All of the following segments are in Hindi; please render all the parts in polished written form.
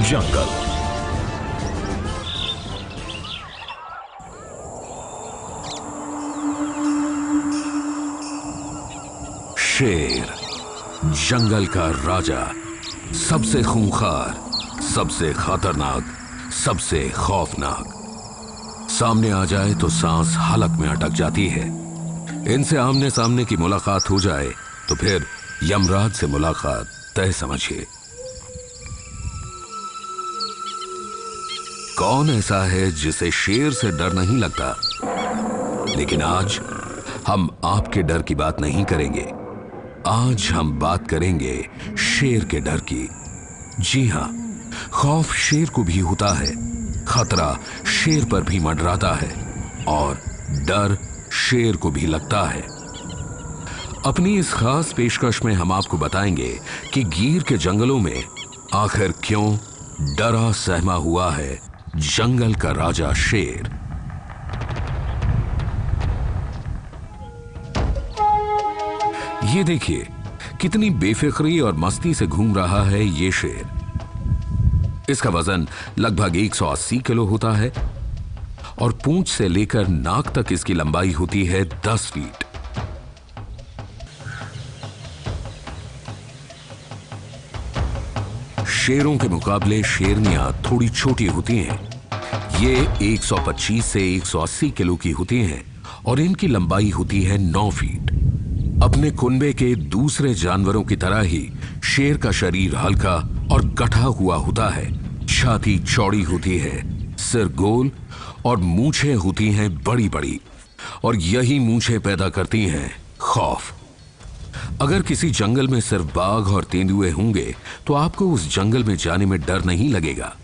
जंगल। शेर, जंगल का राजा, सबसे खूंखार, सबसे खतरनाक, सबसे खौफनाक। सामने आ जाए तो सांस हलक में अटक जाती है। इनसे आमने सामने की मुलाकात हो जाए तो फिर यमराज से मुलाकात तय समझिए। कौन ऐसा है जिसे शेर से डर नहीं लगता? लेकिन आज हम आपके डर की बात नहीं करेंगे। आज हम बात करेंगे शेर के डर की। जी हां, खौफ शेर को भी होता है, खतरा शेर पर भी मंडराता है और डर शेर को भी लगता है। अपनी इस खास पेशकश में हम आपको बताएंगे कि गिर के जंगलों में आखिर क्यों डरा सहमा हुआ है जंगल का राजा शेर। ये देखिए कितनी बेफिक्री और मस्ती से घूम रहा है ये शेर। इसका वजन लगभग 180 किलो होता है और पूंछ से लेकर नाक तक इसकी लंबाई होती है 10 फीट। शेरों के मुकाबले शेरनियां थोड़ी छोटी होती हैं। ये 125 से 180 किलो की होती हैं और इनकी लंबाई होती है 9 फीट। अपने कुनबे के दूसरे जानवरों की तरह ही शेर का शरीर हल्का और गठा हुआ होता है। छाती चौड़ी होती है, सिर गोल और मूंछें होती हैं बड़ी बड़ी, और यही मूंछें पैदा करती हैं खौफ। अगर किसी जंगल में सिर्फ बाघ और तेंदुए होंगे तो आपको उस जंगल में जाने में डर नहीं लगेगा,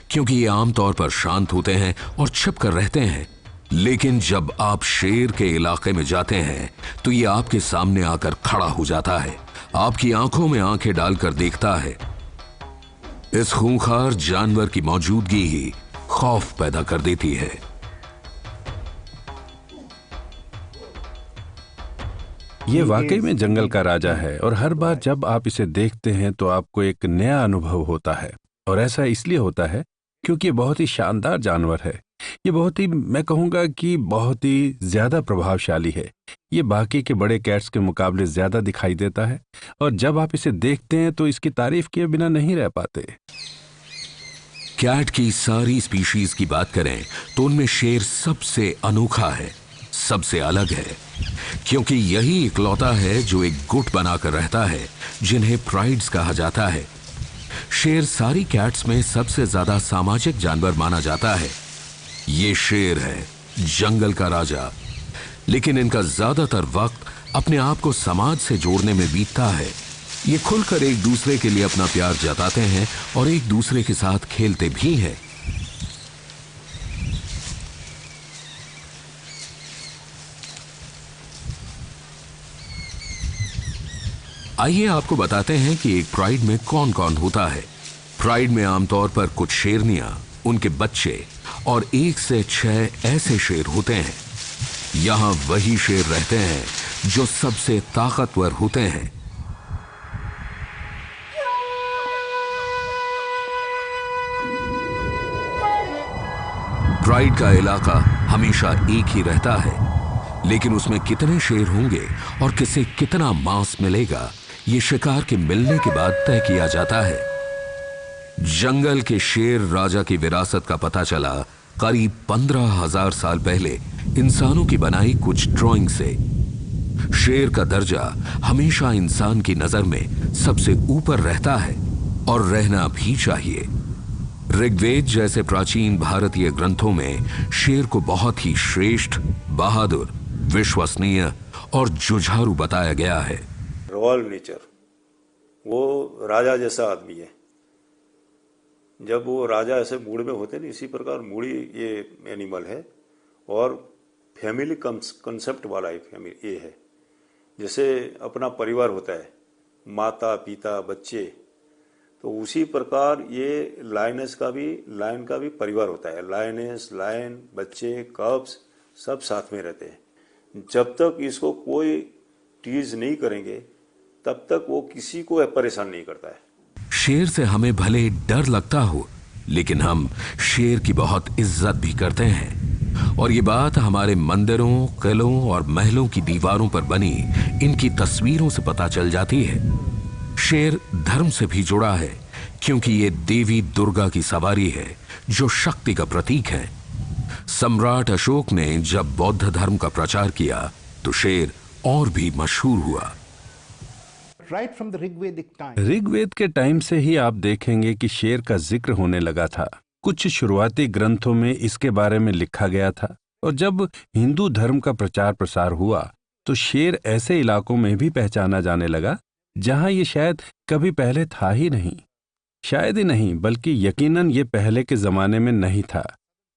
क्योंकि ये आमतौर पर शांत होते हैं और छिप कर रहते हैं। लेकिन जब आप शेर के इलाके में जाते हैं तो ये आपके सामने आकर खड़ा हो जाता है, आपकी आंखों में आंखें डालकर देखता है। इस खूंखार जानवर की मौजूदगी ही खौफ पैदा कर देती है। ये वाकई में जंगल का राजा है और हर बार जब आप इसे देखते हैं तो आपको एक नया अनुभव होता है। और ऐसा इसलिए होता है क्योंकि ये बहुत ही शानदार जानवर है। ये बहुत ही, मैं कहूँगा कि बहुत ही ज्यादा प्रभावशाली है। ये बाकी के बड़े कैट्स के मुकाबले ज्यादा दिखाई देता है और जब आप इसे देखते हैं तो इसकी तारीफ किए बिना नहीं रह पाते। कैट की सारी स्पीशीज की बात करें तो उनमें शेर सबसे अनोखा है, सबसे अलग है, क्योंकि यही इकलौता है जो एक गुट बनाकर रहता है जिन्हें प्राइड्स कहा जाता है। शेर सारी कैट्स में सबसे ज्यादा सामाजिक जानवर माना जाता है। ये शेर है जंगल का राजा, लेकिन इनका ज्यादातर वक्त अपने आप को समाज से जोड़ने में बीतता है। ये खुलकर एक दूसरे के लिए अपना प्यार जताते हैं और एक दूसरे के साथ खेलते भी हैं। आइए आपको बताते हैं कि एक प्राइड में कौन कौन होता है। प्राइड में आमतौर पर कुछ शेरनियां, उनके बच्चे और 1 से 6 ऐसे शेर होते हैं। यहां वही शेर रहते हैं जो सबसे ताकतवर होते हैं। प्राइड का इलाका हमेशा एक ही रहता है, लेकिन उसमें कितने शेर होंगे और किसे कितना मांस मिलेगा, ये शिकार के मिलने के बाद तय किया जाता है। जंगल के शेर राजा की विरासत का पता चला करीब 15,000 साल पहले इंसानों की बनाई कुछ ड्राइंग से। शेर का दर्जा हमेशा इंसान की नजर में सबसे ऊपर रहता है और रहना भी चाहिए। ऋग्वेद जैसे प्राचीन भारतीय ग्रंथों में शेर को बहुत ही श्रेष्ठ, बहादुर, विश्वसनीय और जुझारू बताया गया है। रॉयल नेचर, वो राजा जैसा आदमी है। जब वो राजा ऐसे मूड में होते हैं, इसी प्रकार मूडी ये एनिमल है और फैमिली कंसेप्ट वाला ये है। जैसे अपना परिवार होता है, माता पिता बच्चे, तो उसी प्रकार ये लायन का भी परिवार होता है। लायनेस, लायन, बच्चे, कब्स सब साथ में रहते हैं। जब तक इसको कोई टीज नहीं करेंगे तब तक वो किसी को परेशान नहीं करता है। शेर से हमें भले डर लगता हो, लेकिन हम शेर की बहुत इज्जत भी करते हैं। और ये बात हमारे मंदिरों, किलों और महलों की दीवारों पर बनी इनकी तस्वीरों से पता चल जाती है। शेर धर्म से भी जुड़ा है, क्योंकि ये देवी दुर्गा की सवारी है, जो शक्ति का प्रतीक है। सम्राट अशोक ने जब बौद्ध धर्म का प्रचार किया तो शेर और भी मशहूर हुआ। Right from the Rigvedic time, Rigveda के टाइम से ही आप देखेंगे कि शेर का जिक्र होने लगा था। कुछ शुरुआती ग्रंथों में इसके बारे में लिखा गया था, और जब हिंदू धर्म का प्रचार प्रसार हुआ तो शेर ऐसे इलाकों में भी पहचाना जाने लगा जहां ये शायद कभी पहले था ही नहीं। शायद ही नहीं, बल्कि यकीनन ये पहले के जमाने में नहीं था।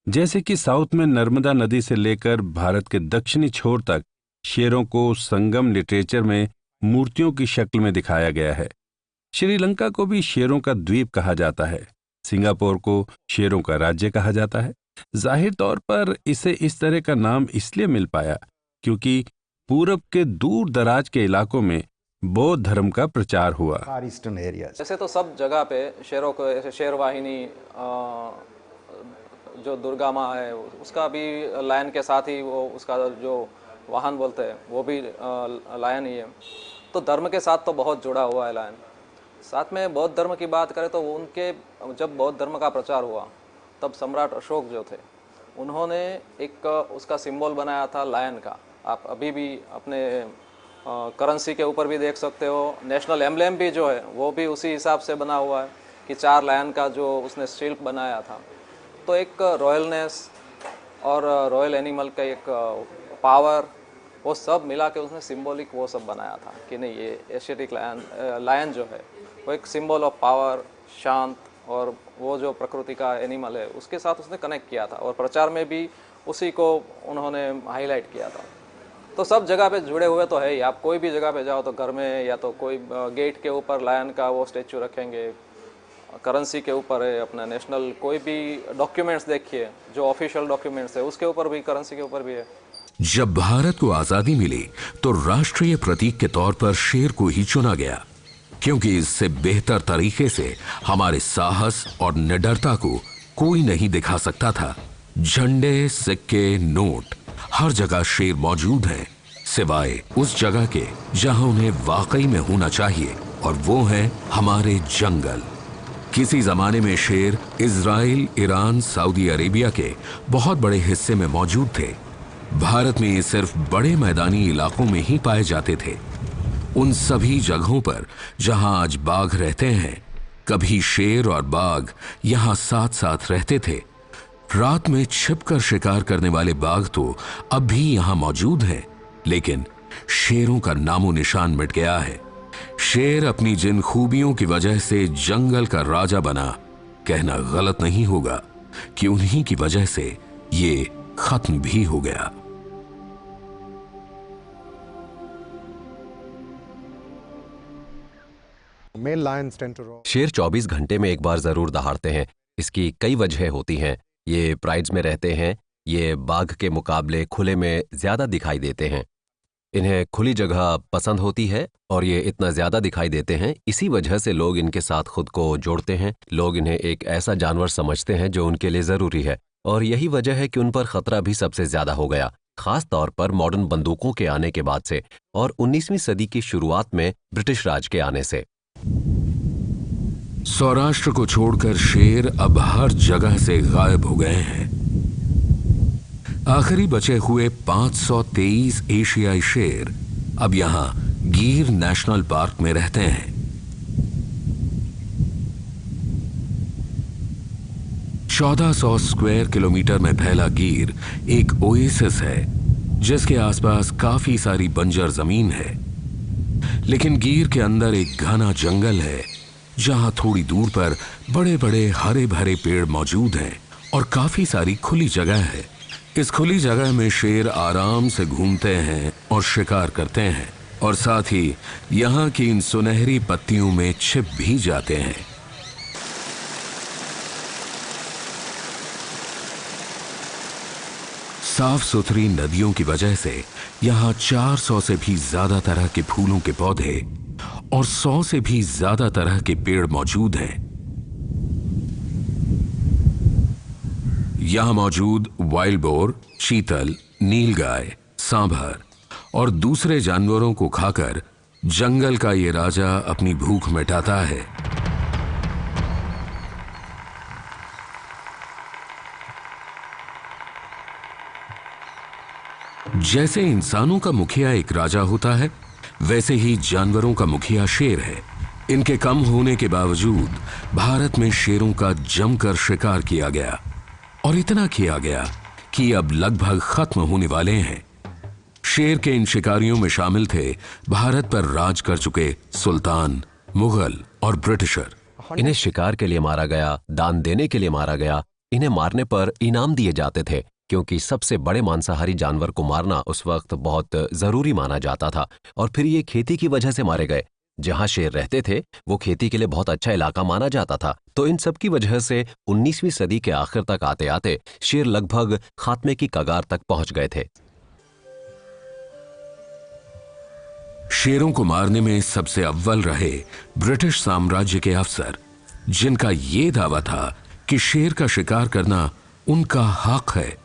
जैसे कि साउथ में नर्मदा नदी से लेकर भारत के दक्षिणी छोर तक शेरों को संगम लिटरेचर में मूर्तियों की शक्ल में दिखाया गया है। श्रीलंका को भी शेरों का द्वीप कहा जाता है। सिंगापुर को शेरों का राज्य कहा जाता है। जाहिर तौर पर इसे इस तरह का नाम इसलिए मिल पाया क्योंकि पूरब के दूर दराज के इलाकों में बौद्ध धर्म का प्रचार हुआ। far eastern areas. ऐसे तो सब जगह पे शेरों को, ऐसे शेर वाहिनी जो दुर्गा माँ है उसका भी लायन के साथ ही वो उसका जो वाहन बोलते हैं वो भी लायन ही है। तो धर्म के साथ तो बहुत जुड़ा हुआ है लायन। साथ में बौद्ध धर्म की बात करें तो उनके जब बौद्ध धर्म का प्रचार हुआ तब सम्राट अशोक जो थे उन्होंने एक उसका सिंबल बनाया था लायन का। आप अभी भी अपने करेंसी के ऊपर भी देख सकते हो। नेशनल एम्ब्लेम भी जो है वो भी उसी हिसाब से बना हुआ है कि 4 लायन का जो उसने शिल्प बनाया था। तो एक रॉयलनेस और रॉयल एनिमल का एक पावर, वो सब मिला के उसने सिंबॉलिक वो सब बनाया था कि नहीं, ये एशियाटिक लायन जो है वो एक सिंबल ऑफ पावर, शांत और वो जो प्रकृति का एनिमल है उसके साथ उसने कनेक्ट किया था। और प्रचार में भी उसी को उन्होंने हाईलाइट किया था। तो सब जगह पे जुड़े हुए तो है ही। आप कोई भी जगह पे जाओ तो घर में या तो कोई गेट के ऊपर लायन का वो स्टेचू रखेंगे, करेंसी के ऊपर है, अपना नेशनल कोई भी डॉक्यूमेंट्स देखिए जो ऑफिशियल डॉक्यूमेंट्स है उसके ऊपर भी, करेंसी के ऊपर भी है। जब भारत को आजादी मिली तो राष्ट्रीय प्रतीक के तौर पर शेर को ही चुना गया, क्योंकि इससे बेहतर तरीके से हमारे साहस और निडरता को कोई नहीं दिखा सकता था। झंडे, सिक्के, नोट, हर जगह शेर मौजूद हैं, सिवाय उस जगह के जहां उन्हें वाकई में होना चाहिए, और वो है हमारे जंगल। किसी जमाने में शेर इजराइल, ईरान, सऊदी अरेबिया के बहुत बड़े हिस्से में मौजूद थे। भारत में ये सिर्फ बड़े मैदानी इलाकों में ही पाए जाते थे। उन सभी जगहों पर जहां आज बाघ रहते हैं, कभी शेर और बाघ यहां साथ साथ रहते थे। रात में छिपकर शिकार करने वाले बाघ तो अब भी यहां मौजूद हैं, लेकिन शेरों का नामो निशान मिट गया है। शेर अपनी जिन खूबियों की वजह से जंगल का राजा बना, कहना गलत नहीं होगा कि उन्हीं की वजह से ये खत्म भी हो गया। Male lions tend to roam. शेर 24 घंटे में एक बार जरूर दहाड़ते हैं। इसकी कई वजह होती हैं। ये प्राइड्स में रहते हैं। ये बाघ के मुकाबले खुले में ज्यादा दिखाई देते हैं। इन्हें खुली जगह पसंद होती है और ये इतना ज्यादा दिखाई देते हैं, इसी वजह से लोग इनके साथ खुद को जोड़ते हैं। लोग इन्हें एक ऐसा जानवर समझते हैं जो उनके लिए जरूरी है, और यही वजह है कि उन पर खतरा भी सबसे ज्यादा हो गया, खास तौर पर मॉडर्न बंदूकों के आने के बाद से और 19वीं सदी की शुरुआत में ब्रिटिश राज के आने से। सौराष्ट्र को छोड़कर शेर अब हर जगह से गायब हो गए हैं। आखिरी बचे हुए 523 एशियाई शेर अब यहां गिर नेशनल पार्क में रहते हैं। 1400 स्क्वायर किलोमीटर में फैला गिर एक ओएसिस है, जिसके आसपास काफी सारी बंजर जमीन है। लेकिन गिर के अंदर एक घना जंगल है, जहां थोड़ी दूर पर बड़े बड़े हरे भरे पेड़ मौजूद हैं और काफी सारी खुली जगह है। इस खुली जगह में शेर आराम से घूमते हैं और शिकार करते हैं, और साथ ही यहां की इन सुनहरी पत्तियों में छिप भी जाते हैं। साफ सुथरी नदियों की वजह से यहां 400 से भी ज्यादा तरह के फूलों के पौधे और 100 से भी ज्यादा तरह के पेड़ मौजूद हैं। यहां मौजूद वाइल्ड बोर, चीतल, नीलगाय, सांभर और दूसरे जानवरों को खाकर जंगल का ये राजा अपनी भूख मिटाता है। जैसे इंसानों का मुखिया एक राजा होता है, वैसे ही जानवरों का मुखिया शेर है। इनके कम होने के बावजूद भारत में शेरों का जमकर शिकार किया गया और इतना किया गया कि अब लगभग खत्म होने वाले हैं। शेर के इन शिकारियों में शामिल थे भारत पर राज कर चुके सुल्तान, मुगल और ब्रिटिशर। इन्हें शिकार के लिए मारा गया, दान देने के लिए मारा गया। इन्हें मारने पर इनाम दिए जाते थे, क्योंकि सबसे बड़े मांसाहारी जानवर को मारना उस वक्त बहुत जरूरी माना जाता था। और फिर ये खेती की वजह से मारे गए। जहां शेर रहते थे वो खेती के लिए बहुत अच्छा इलाका माना जाता था। तो इन सब की वजह से 19वीं सदी के आखिर तक आते आते शेर लगभग खात्मे की कगार तक पहुंच गए थे। शेरों को मारने में सबसे अव्वल रहे ब्रिटिश साम्राज्य के अफसर, जिनका यह दावा था कि शेर का शिकार करना उनका हक है।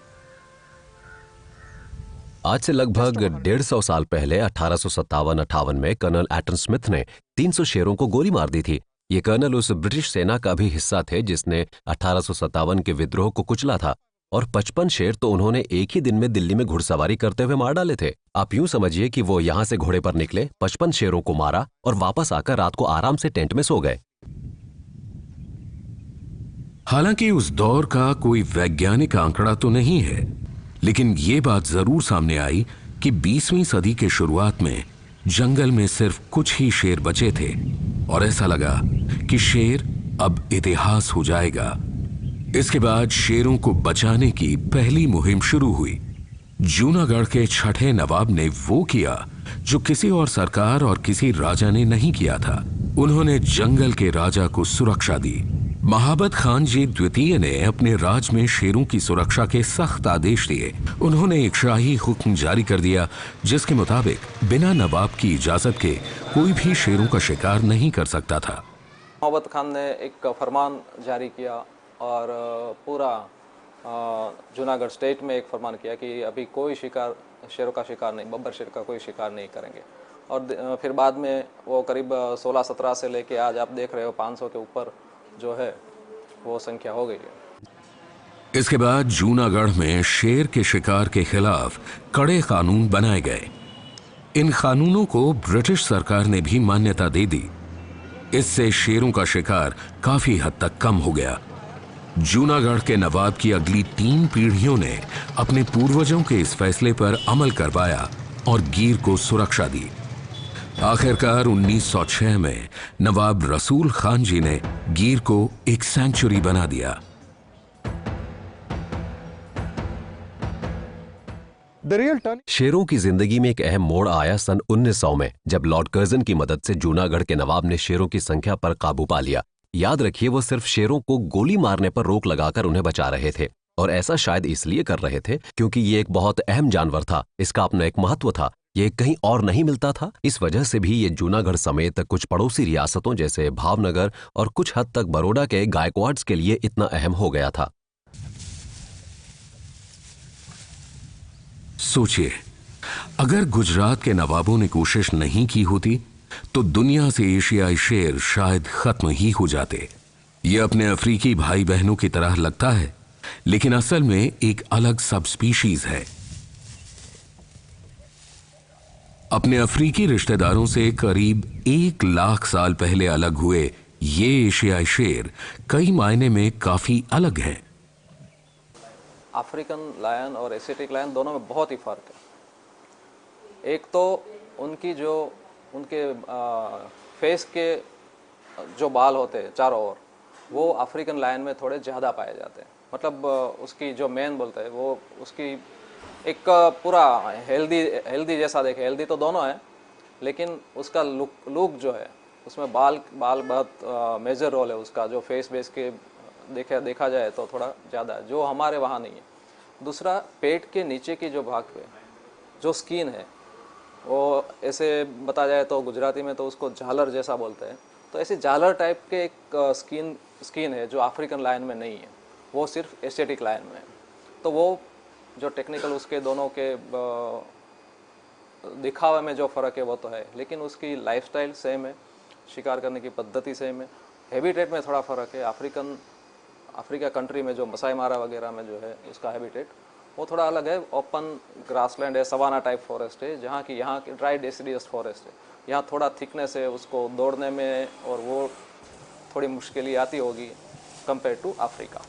आज से लगभग 150 साल पहले 1857-58 में कर्नल एटन स्मिथ ने 300 शेरों को गोली मार दी थी। ये कर्नल उस ब्रिटिश सेना का भी हिस्सा थे जिसने 1857 के विद्रोह को कुचला था। और 55 शेर तो उन्होंने एक ही दिन में दिल्ली में घुड़सवारी करते हुए मार डाले थे। आप यूं समझिए कि वो यहां से घोड़े पर निकले, 55 शेरों को मारा और वापस आकर रात को आराम से टेंट में सो गए। हालांकि उस दौर का कोई वैज्ञानिक आंकड़ा तो नहीं है, लेकिन ये बात जरूर सामने आई कि 20वीं सदी के शुरुआत में जंगल में सिर्फ कुछ ही शेर बचे थे और ऐसा लगा कि शेर अब इतिहास हो जाएगा। इसके बाद शेरों को बचाने की पहली मुहिम शुरू हुई। जूनागढ़ के छठे नवाब ने वो किया जो किसी और सरकार और किसी राजा ने नहीं किया था। उन्होंने जंगल के राजा को सुरक्षा दी। महाबत खान जी द्वितीय ने अपने राज में शेरों की सुरक्षा के सख्त आदेश दिए। उन्होंने एक शाही हुक्म जारी कर दिया जिसके मुताबिक बिना नवाब की इजाजत के कोई भी शेरों का शिकार नहीं कर सकता था। महाबत खान ने एक फरमान जारी किया और पूरा जूनागढ़ स्टेट में एक फरमान किया कि अभी कोई शिकार, शेरों का शिकार नहीं, बब्बर शेर का कोई शिकार नहीं करेंगे। और फिर बाद में वो करीब 16-17 से लेके आज आप देख रहे हो 500 के ऊपर जो है वो संख्या हो गई है। इसके बाद जूनागढ़ में शेर के शिकार के खिलाफ कड़े कानून बनाए गए। इन कानूनों को ब्रिटिश सरकार ने भी मान्यता दे दी। इससे शेरों का शिकार काफी हद तक कम हो गया। जूनागढ़ के नवाब की अगली 3 पीढ़ियों ने अपने पूर्वजों के इस फैसले पर अमल करवाया और गीर को सुरक्षा दी। आखिरकार 1906 में नवाब रसूल खान जी ने गीर को एक सेंचुरी बना दिया। शेरों की जिंदगी में एक अहम मोड़ आया सन 1900 में, जब लॉर्ड कर्जन की मदद से जूनागढ़ के नवाब ने शेरों की संख्या पर काबू पा लिया। याद रखिए, वो सिर्फ शेरों को गोली मारने पर रोक लगाकर उन्हें बचा रहे थे, और ऐसा शायद इसलिए कर रहे थे क्योंकि ये एक बहुत अहम जानवर था। इसका अपना एक महत्व था, ये कहीं और नहीं मिलता था। इस वजह से भी ये जूनागढ़ समेत कुछ पड़ोसी रियासतों जैसे भावनगर और कुछ हद तक बड़ौदा के गायकवाड्स के लिए इतना अहम हो गया था। सोचिए, अगर गुजरात के नवाबों ने कोशिश नहीं की होती तो दुनिया से एशियाई शेर शायद खत्म ही हो जाते। ये अपने अफ्रीकी भाई बहनों की तरह लगता है, लेकिन असल में एक अलग सब स्पीशीज है। अपने अफ्रीकी रिश्तेदारों से करीब 1 लाख साल पहले अलग हुए ये एशियाई शेर कई मायने में काफी अलग हैं। अफ्रीकन लायन और एशियाटिक लायन दोनों में बहुत ही फ़र्क है। एक तो उनके फेस के जो बाल होते हैं चारों ओर, वो अफ्रीकन लायन में थोड़े ज़्यादा पाए जाते हैं। मतलब उसकी जो मेन बोलते हैं वो उसकी एक पूरा हेल्दी जैसा देखे, हेल्दी तो दोनों है, लेकिन उसका लुक जो है उसमें बाल बहुत मेजर रोल है उसका, जो फेस बेस के देखा जाए तो थोड़ा ज़्यादा है, जो हमारे वहाँ नहीं है। दूसरा, पेट के नीचे की जो भाग पे जो स्किन है वो ऐसे बताया जाए तो गुजराती में तो उसको झालर जैसा बोलते हैं। तो ऐसे झालर टाइप के एक स्किन है जो अफ्रीकन लायन में नहीं है, वो सिर्फ एशियाटिक लायन में है। तो वो जो टेक्निकल उसके दोनों के दिखावे में जो फ़र्क है वो तो है, लेकिन उसकी लाइफस्टाइल सेम है, शिकार करने की पद्धति सेम है। हैबिटेट में थोड़ा फ़र्क है। अफ्रीका कंट्री में जो मसाई मारा वगैरह में जो है उसका हैबिटेट वो थोड़ा अलग है। ओपन ग्रासलैंड है, सवाना टाइप फॉरेस्ट है, जहाँ की यहाँ की ड्राई डेसिडियस फॉरेस्ट है। यहाँ थोड़ा थिकनेस है, उसको दौड़ने में और वो थोड़ी मुश्किल आती होगी कंपेयर टू अफ्रीका।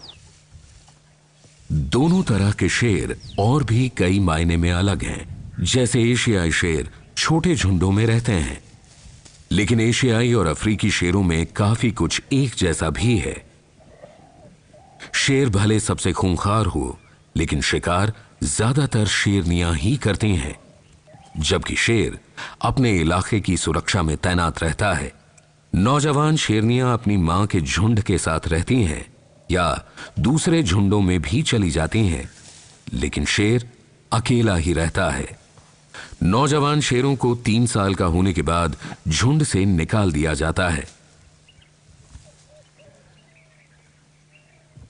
दोनों तरह के शेर और भी कई मायने में अलग हैं। जैसे एशियाई शेर छोटे झुंडों में रहते हैं, लेकिन एशियाई और अफ्रीकी शेरों में काफी कुछ एक जैसा भी है। शेर भले सबसे खूंखार हो, लेकिन शिकार ज्यादातर शेरनियां ही करती हैं, जबकि शेर अपने इलाके की सुरक्षा में तैनात रहता है। नौजवान शेरनियां अपनी मां के झुंड के साथ रहती हैं या दूसरे झुंडों में भी चली जाती हैं, लेकिन शेर अकेला ही रहता है। नौजवान शेरों को 3 साल का होने के बाद झुंड से निकाल दिया जाता है।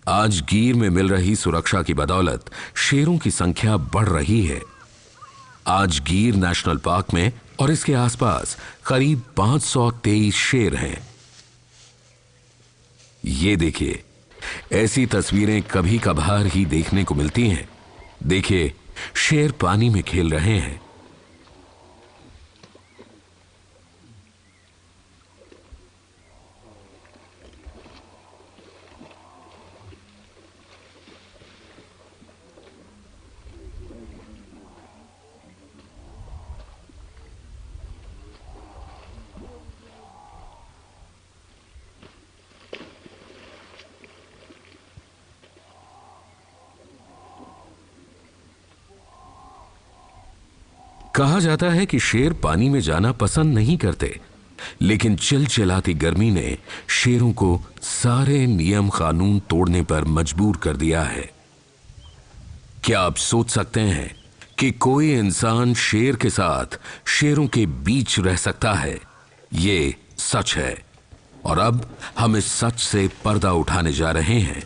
आज गिर में मिल रही सुरक्षा की बदौलत शेरों की संख्या बढ़ रही है। आज गिर नेशनल पार्क में और इसके आसपास करीब 523 शेर हैं। ये देखिए, ऐसी तस्वीरें कभी कभार ही देखने को मिलती हैं। देखिए, शेर पानी में खेल रहे हैं। कहा जाता है कि शेर पानी में जाना पसंद नहीं करते, लेकिन चिलचिलाती गर्मी ने शेरों को सारे नियम कानून तोड़ने पर मजबूर कर दिया है। क्या आप सोच सकते हैं कि कोई इंसान शेर के साथ शेरों के बीच रह सकता है? ये सच है, और अब हम इस सच से पर्दा उठाने जा रहे हैं।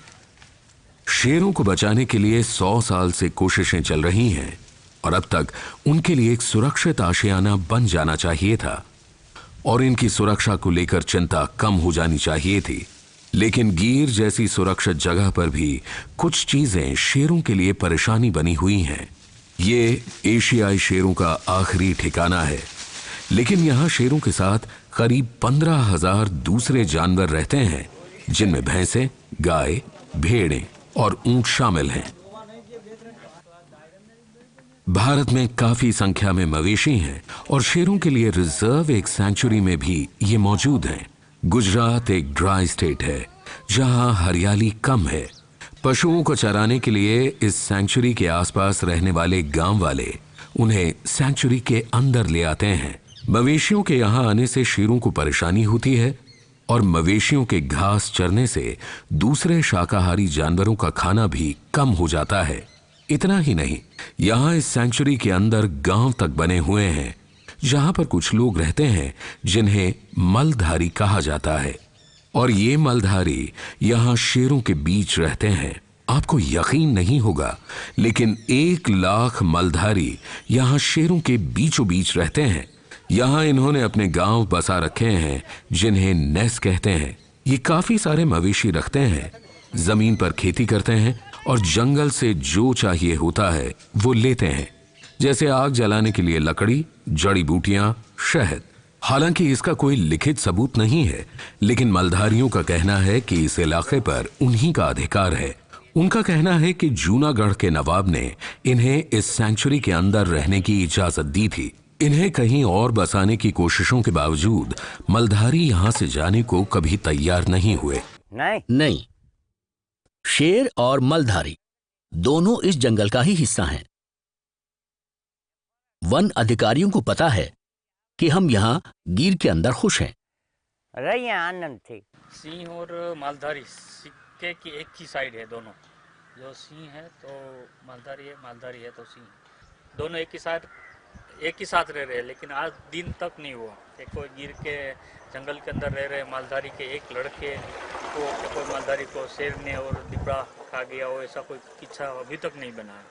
शेरों को बचाने के लिए 100 साल से कोशिशें चल रही हैं, और अब तक उनके लिए एक सुरक्षित आशियाना बन जाना चाहिए था, और इनकी सुरक्षा को लेकर चिंता कम हो जानी चाहिए थी। लेकिन गिर जैसी सुरक्षित जगह पर भी कुछ चीजें शेरों के लिए परेशानी बनी हुई हैं। ये एशियाई शेरों का आखिरी ठिकाना है, लेकिन यहां शेरों के साथ करीब 15,000 दूसरे जानवर रहते हैं, जिनमें भैंसें, गाय, भेड़ें और ऊंट शामिल हैं। भारत में काफी संख्या में मवेशी हैं, और शेरों के लिए रिजर्व एक सैंक्चुरी में भी ये मौजूद हैं। गुजरात एक ड्राई स्टेट है, जहां हरियाली कम है। पशुओं को चराने के लिए इस सैंक्चुरी के आसपास रहने वाले गांव वाले उन्हें सैंक्चुरी के अंदर ले आते हैं। मवेशियों के यहां आने से शेरों को परेशानी होती है, और मवेशियों के घास चरने से दूसरे शाकाहारी जानवरों का खाना भी कम हो जाता है। इतना ही नहीं, यहां इस सैंक्चुरी के अंदर गांव तक बने हुए हैं, जहां पर कुछ लोग रहते हैं जिन्हें मलधारी कहा जाता है, और ये मलधारी यहां शेरों के बीच रहते हैं। आपको यकीन नहीं होगा, लेकिन 1 लाख मलधारी यहां शेरों के बीचों बीच रहते हैं। यहां इन्होंने अपने गांव बसा रखे हैं, जिन्हें नेस कहते हैं। ये काफी सारे मवेशी रखते हैं, जमीन पर खेती करते हैं, और जंगल से जो चाहिए होता है वो लेते हैं, जैसे आग जलाने के लिए लकड़ी, जड़ी बूटियां, शहद। हालांकि इसका कोई लिखित सबूत नहीं है, लेकिन मलधारियों का कहना है कि इस इलाके पर उन्हीं का अधिकार है। उनका कहना है कि जूनागढ़ के नवाब ने इन्हें इस सैंक्चुरी के अंदर रहने की इजाजत दी थी। इन्हें कहीं और बसाने की कोशिशों के बावजूद मलधारी यहां से जाने को कभी तैयार नहीं हुए। नहीं, शेर और मलधारी दोनों इस जंगल का ही हिस्सा हैं। वन अधिकारियों को पता है कि हम यहाँ गिर के अंदर खुश हैं। रही आनंद थे। सिंह और मालधारी सिक्के की एक ही साइड है दोनों। जो सिंह है तो मालधारी है तो सिंह, दोनों एक ही साइड एक ही साथ रह रहे हैं, लेकिन आज दिन तक नहीं हुआ। एक कोई गिर के जंगल के अंदर रह रहे मालधारी के एक लड़के को, कोई मालधारी को शेर ने और दिपड़ा खा गया हो, ऐसा कोई किस्सा अभी तक नहीं बना है।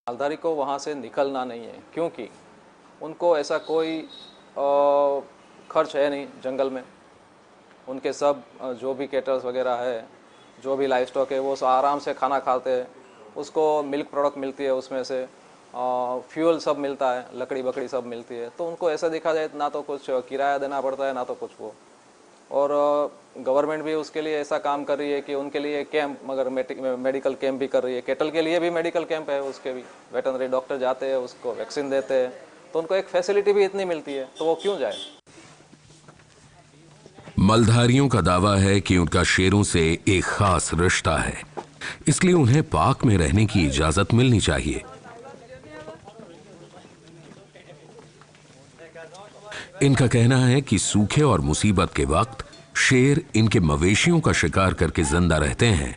मालधारी को वहाँ से निकलना नहीं है, क्योंकि उनको ऐसा कोई खर्च है नहीं जंगल में। उनके सब जो भी कैटल्स वगैरह है, जो भी लाइफ स्टॉक है, वो आराम से खाना खाते हैं। उसको मिल्क प्रोडक्ट मिलती है, उसमें से फ्यूल सब मिलता है, लकड़ी बकड़ी सब मिलती है। तो उनको ऐसा देखा जाए ना तो कुछ किराया देना पड़ता है, ना तो कुछ वो। और गवर्नमेंट भी उसके लिए ऐसा काम कर रही है कि उनके लिए कैंप, मगर मेडिकल कैंप भी कर रही है। कैटल के लिए भी मेडिकल कैंप है, उसके भी वेटनरी डॉक्टर जाते हैं, उसको वैक्सीन देते हैं। तो उनको एक फैसिलिटी भी इतनी मिलती है, तो वो क्यों जाए। मलधारियों का दावा है कि उनका शेरों से एक खास रिश्ता है, इसलिए उन्हें पार्क में रहने की इजाजत मिलनी चाहिए। इनका कहना है कि सूखे और मुसीबत के वक्त शेर इनके मवेशियों का शिकार करके जिंदा रहते हैं,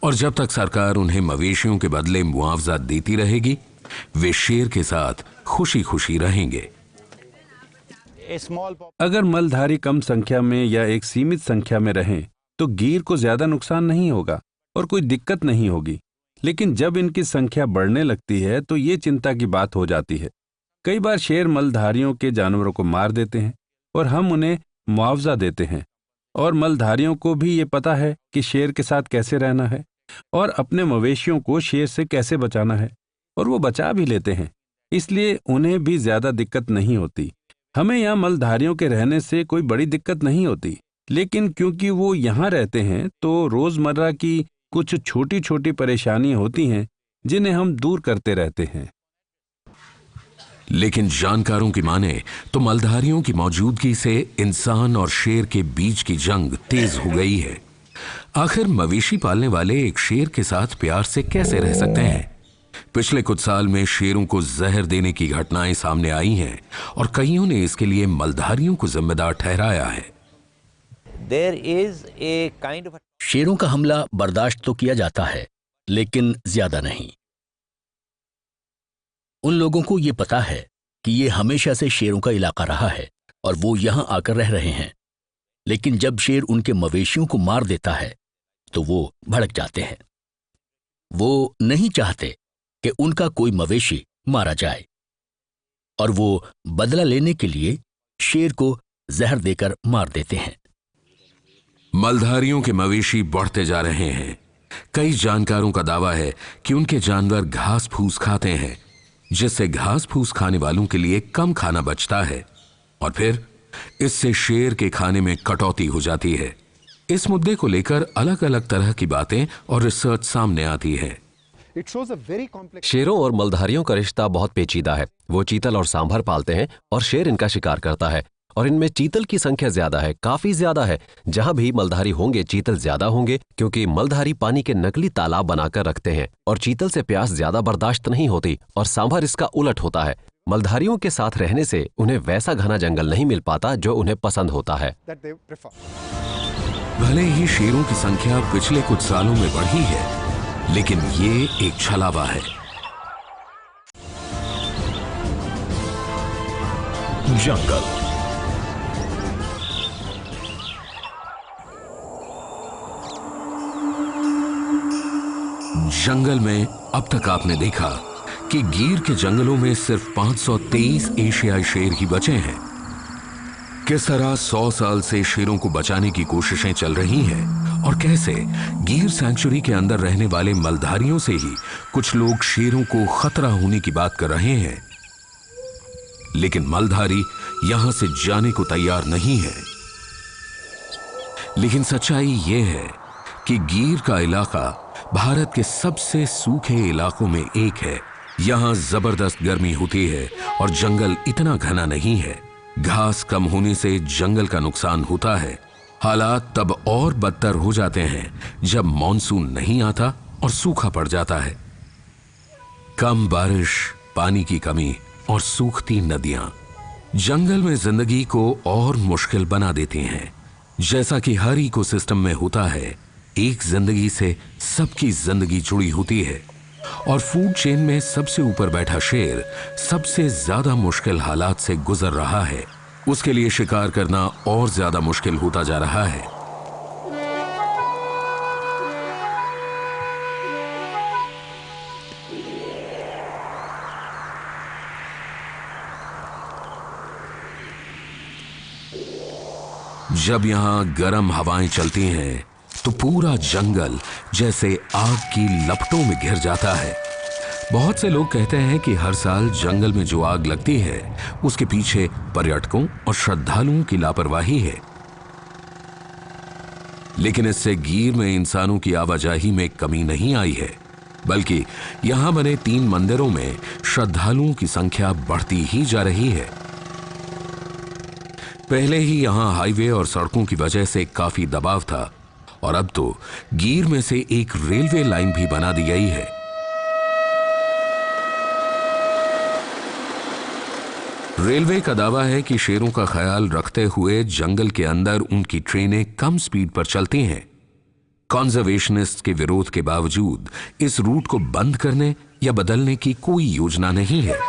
और जब तक सरकार उन्हें मवेशियों के बदले मुआवजा देती रहेगी, वे शेर के साथ खुशी खुशी रहेंगे। अगर मलधारी कम संख्या में या एक सीमित संख्या में रहें तो गीर को ज्यादा नुकसान नहीं होगा और कोई दिक्कत नहीं होगी। लेकिन जब इनकी संख्या बढ़ने लगती है तो ये चिंता की बात हो जाती है। कई बार शेर मलधारियों के जानवरों को मार देते हैं और हम उन्हें मुआवजा देते हैं, और मलधारियों को भी ये पता है कि शेर के साथ कैसे रहना है और अपने मवेशियों को शेर से कैसे बचाना है, और वो बचा भी लेते हैं। इसलिए उन्हें भी ज्यादा दिक्कत नहीं होती। हमें यहाँ मलधारियों के रहने से कोई बड़ी दिक्कत नहीं होती, लेकिन क्योंकि वो यहाँ रहते हैं तो रोजमर्रा की कुछ छोटी छोटी परेशानियां होती हैं जिन्हें हम दूर करते रहते हैं। लेकिन जानकारों की माने तो मलधारियों की मौजूदगी से इंसान और शेर के बीच की जंग तेज हो गई है। आखिर मवेशी पालने वाले एक शेर के साथ प्यार से कैसे रह सकते हैं? पिछले कुछ साल में शेरों को जहर देने की घटनाएं सामने आई हैं और कईयों ने इसके लिए मलधारियों को जिम्मेदार ठहराया है। शेरों का हमला बर्दाश्त तो किया जाता है, लेकिन ज्यादा नहीं। उन लोगों को ये पता है कि ये हमेशा से शेरों का इलाका रहा है और वो यहां आकर रह रहे हैं। लेकिन जब शेर उनके मवेशियों को मार देता है तो वो भड़क जाते हैं। वो नहीं चाहते कि उनका कोई मवेशी मारा जाए, और वो बदला लेने के लिए शेर को जहर देकर मार देते हैं। मलधारियों के मवेशी बढ़ते जा रहे हैं। कई जानकारों का दावा है कि उनके जानवर घास फूस खाते हैं, जिससे घास फूस खाने वालों के लिए कम खाना बचता है, और फिर इससे शेर के खाने में कटौती हो जाती है। इस मुद्दे को लेकर अलग अलग तरह की बातें और रिसर्च सामने आती है। शेरों और मलधारियों का रिश्ता बहुत पेचीदा है। वो चीतल और सांभर पालते हैं और शेर इनका शिकार करता है, और इनमें चीतल की संख्या ज्यादा है, काफी ज्यादा है। जहां भी मलधारी होंगे चीतल ज्यादा होंगे, क्योंकि मलधारी पानी के नकली तालाब बनाकर रखते हैं और चीतल से प्यास ज्यादा बर्दाश्त नहीं होती, और सांभर इसका उलट होता है। मलधारियों के साथ रहने से उन्हें वैसा घना जंगल नहीं मिल पाता जो उन्हें पसंद होता है। भले ही शेरों की संख्या पिछले कुछ सालों में बढ़ी है, लेकिन ये एक छलावा है। जंगल। जंगल में अब तक आपने देखा कि गीर के जंगलों में सिर्फ 523 एशियाई शेर ही बचे हैं। किस तरह 100 साल से शेरों को बचाने की कोशिशें चल रही हैं, और कैसे गीर सैंक्चुरी के अंदर रहने वाले मलधारियों से ही कुछ लोग शेरों को खतरा होने की बात कर रहे हैं। लेकिन मलधारी यहां से जाने को तैयार नहीं है। लेकिन सच्चाई यह है कि गीर का इलाका भारत के सबसे सूखे इलाकों में एक है। यहां जबरदस्त गर्मी होती है और जंगल इतना घना नहीं है। घास कम होने से जंगल का नुकसान होता है। हालात तब और बदतर हो जाते हैं जब मॉनसून नहीं आता और सूखा पड़ जाता है। कम बारिश, पानी की कमी और सूखती नदियां जंगल में जिंदगी को और मुश्किल बना देती हैं। जैसा कि हर इकोसिस्टम में होता है, एक जिंदगी से सबकी जिंदगी जुड़ी होती है, और फूड चेन में सबसे ऊपर बैठा शेर सबसे ज्यादा मुश्किल हालात से गुजर रहा है। उसके लिए शिकार करना और ज्यादा मुश्किल होता जा रहा है। जब यहां गर्म हवाएं चलती हैं तो पूरा जंगल जैसे आग की लपटों में घिर जाता है। बहुत से लोग कहते हैं कि हर साल जंगल में जो आग लगती है उसके पीछे पर्यटकों और श्रद्धालुओं की लापरवाही है। लेकिन इससे गिर में इंसानों की आवाजाही में कमी नहीं आई है, बल्कि यहां बने 3 मंदिरों में श्रद्धालुओं की संख्या बढ़ती ही जा रही है। पहले ही यहां हाईवे और सड़कों की वजह से काफी दबाव था और अब तो गिर में से एक रेलवे लाइन भी बना दी गई है। रेलवे का दावा है कि शेरों का ख्याल रखते हुए जंगल के अंदर उनकी ट्रेनें कम स्पीड पर चलती हैं। कंजर्वेशनिस्ट के विरोध के बावजूद इस रूट को बंद करने या बदलने की कोई योजना नहीं है।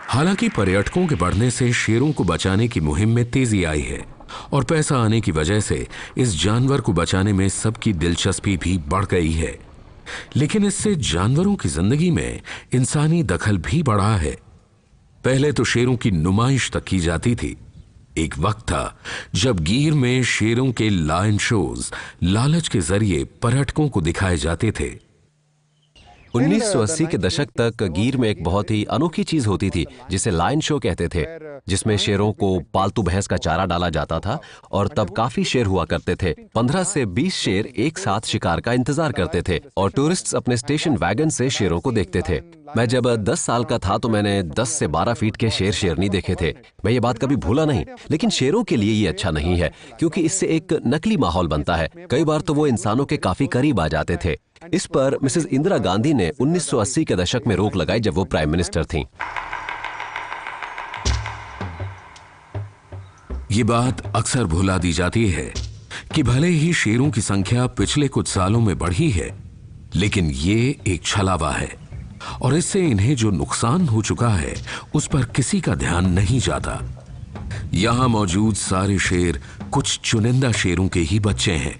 हालांकि पर्यटकों के बढ़ने से शेरों को बचाने की मुहिम में तेजी आई है और पैसा आने की वजह से इस जानवर को बचाने में सबकी दिलचस्पी भी बढ़ गई है। लेकिन इससे जानवरों की जिंदगी में इंसानी दखल भी बढ़ा है। पहले तो शेरों की नुमाइश तक की जाती थी। एक वक्त था जब गिर में शेरों के लायन शोज लालच के जरिए पर्यटकों को दिखाए जाते थे। 1980 के दशक तक गिर में एक बहुत ही अनोखी चीज होती थी जिसे लायन शो कहते थे, जिसमें शेरों को पालतू भैंस का चारा डाला जाता था और तब काफी शेर हुआ करते थे। 15 से 20 शेर एक साथ शिकार का इंतजार करते थे और टूरिस्ट्स अपने स्टेशन वैगन से शेरों को देखते थे। मैं जब 10 साल का था तो मैंने 10 से 12 फीट के शेर शेरनी देखे थे। मैं ये बात कभी भूला नहीं। लेकिन शेरों के लिए ये अच्छा नहीं है क्योंकि इससे एक नकली माहौल बनता है। कई बार तो वो इंसानों के काफी करीब आ जाते थे। इस पर मिसेस इंदिरा गांधी ने 1980 के दशक में रोक लगाई जब वो प्राइम मिनिस्टर थीं। ये बात अक्सर भुला दी जाती है कि भले ही शेरों की संख्या पिछले कुछ सालों में बढ़ी है, लेकिन ये एक छलावा है और इससे इन्हें जो नुकसान हो चुका है उस पर किसी का ध्यान नहीं जाता। यहां मौजूद सारे शेर कुछ चुनिंदा शेरों के ही बच्चे हैं।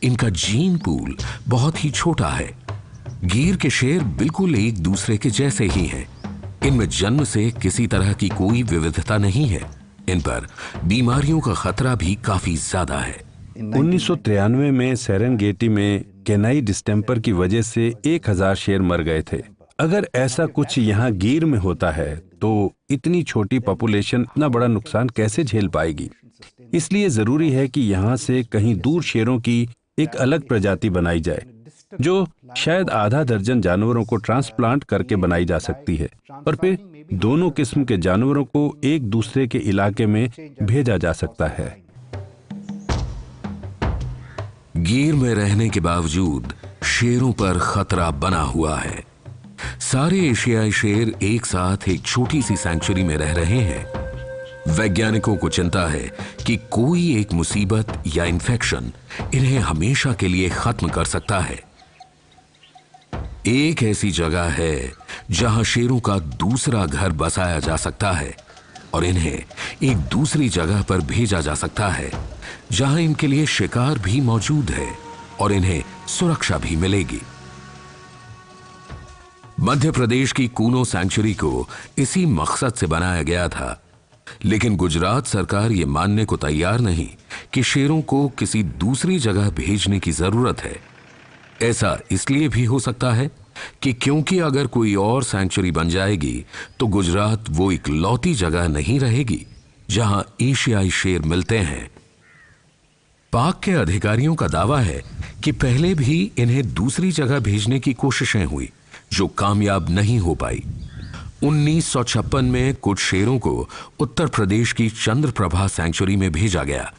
इनका जीन पूल बहुत ही छोटा है। गिर के शेर बिल्कुल एक दूसरे के जैसे ही हैं। इनमें जन्म से किसी तरह की कोई विविधता नहीं है। इन पर बीमारियों का खतरा भी काफी ज्यादा है। 1993 में सेरेनगेटी में केनाई डिस्टेंपर की वजह से 1000 शेर मर गए थे। अगर ऐसा कुछ यहाँ गिर में होता है तो इतनी छोटी पॉपुलेशन इतना बड़ा नुकसान कैसे झेल पाएगी। इसलिए जरूरी है कि यहाँ से कहीं दूर शेरों की एक अलग प्रजाति बनाई जाए जो शायद आधा दर्जन जानवरों को ट्रांसप्लांट करके बनाई जा सकती है और फिर दोनों किस्म के जानवरों को एक दूसरे के इलाके में भेजा जा सकता है। गिर में रहने के बावजूद शेरों पर खतरा बना हुआ है। सारे एशियाई शेर एक साथ एक छोटी सी सैंक्चुरी में रह रहे हैं। वैज्ञानिकों को चिंता है कि कोई एक मुसीबत या इन्फेक्शन इन्हें हमेशा के लिए खत्म कर सकता है। एक ऐसी जगह है जहां शेरों का दूसरा घर बसाया जा सकता है और इन्हें एक दूसरी जगह पर भेजा जा सकता है जहां इनके लिए शिकार भी मौजूद है और इन्हें सुरक्षा भी मिलेगी। मध्य प्रदेश की कूनो सैंक्चुरी को इसी मकसद से बनाया गया था, लेकिन गुजरात सरकार ये मानने को तैयार नहीं कि शेरों को किसी दूसरी जगह भेजने की जरूरत है। ऐसा इसलिए भी हो सकता है कि क्योंकि अगर कोई और सैंक्चुरी बन जाएगी तो गुजरात वो इकलौती जगह नहीं रहेगी जहां एशियाई शेर मिलते हैं। पाक के अधिकारियों का दावा है कि पहले भी इन्हें दूसरी जगह भेजने की कोशिशें हुई जो कामयाब नहीं हो पाई। 1956 में कुछ शेरों को उत्तर प्रदेश की चंद्रप्रभा सैंक्चुरी में भेजा गया,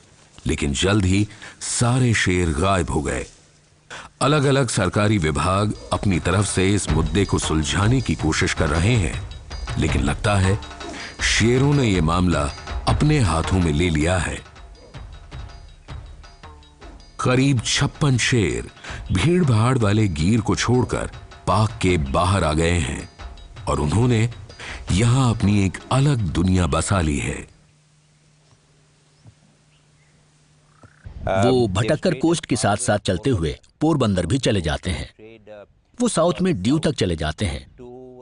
लेकिन जल्द ही सारे शेर गायब हो गए। अलग अलग सरकारी विभाग अपनी तरफ से इस मुद्दे को सुलझाने की कोशिश कर रहे हैं, लेकिन लगता है शेरों ने यह मामला अपने हाथों में ले लिया है। करीब 56 शेर भीड़ भाड़ वाले गिर को छोड़कर पार्क के बाहर आ गए हैं और उन्होंने यहां अपनी एक अलग दुनिया बसा ली है। वो भटककर कोस्ट के साथ साथ चलते हुए पोरबंदर भी चले जाते हैं। वो साउथ में ड्यू तक चले जाते हैं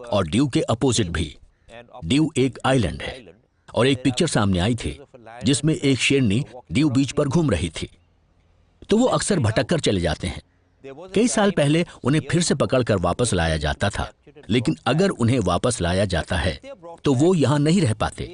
और ड्यू के अपोजिट भी। ड्यू एक आइलैंड है और एक पिक्चर सामने आई थी जिसमें एक शेरनी ड्यू बीच पर घूम रही थी। तो वो अक्सर भटककर चले जाते हैं। कई साल पहले उन्हें फिर से पकड़कर वापस लाया जाता था, लेकिन अगर उन्हें वापस लाया जाता है तो वो यहां नहीं रह पाते।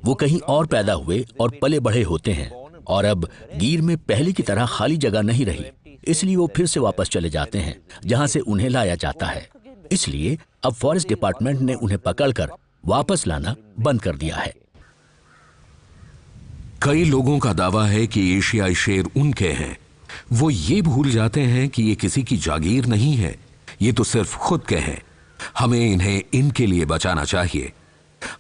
वो कहीं और पैदा हुए और पले बढ़े होते हैं और अब गिर में पहले की तरह खाली जगह नहीं रही, इसलिए वो फिर से वापस चले जाते हैं जहां से उन्हें लाया जाता है। इसलिए अब फॉरेस्ट डिपार्टमेंट ने उन्हें पकड़कर वापस लाना बंद कर दिया है। कई लोगों का दावा है कि एशियाई शेर उनके हैं। वो ये भूल जाते हैं कि ये किसी की जागीर नहीं है, ये तो सिर्फ खुद के हैं। हमें इन्हें इनके लिए बचाना चाहिए।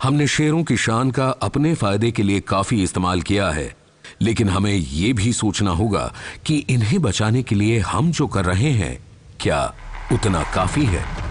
हमने शेरों की शान का अपने फायदे के लिए काफी इस्तेमाल किया है, लेकिन हमें यह भी सोचना होगा कि इन्हें बचाने के लिए हम जो कर रहे हैं क्या उतना काफी है।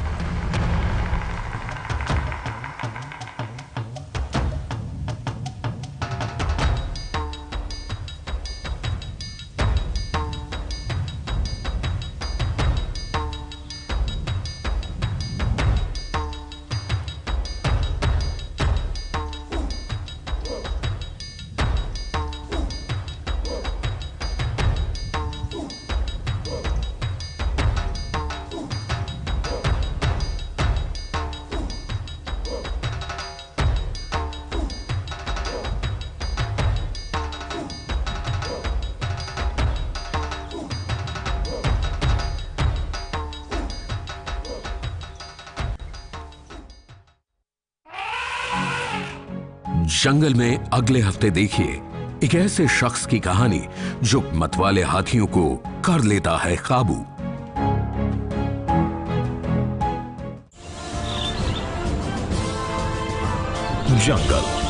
जंगल में अगले हफ्ते देखिए एक ऐसे शख्स की कहानी जो मतवाले हाथियों को कर लेता है काबू। जंगल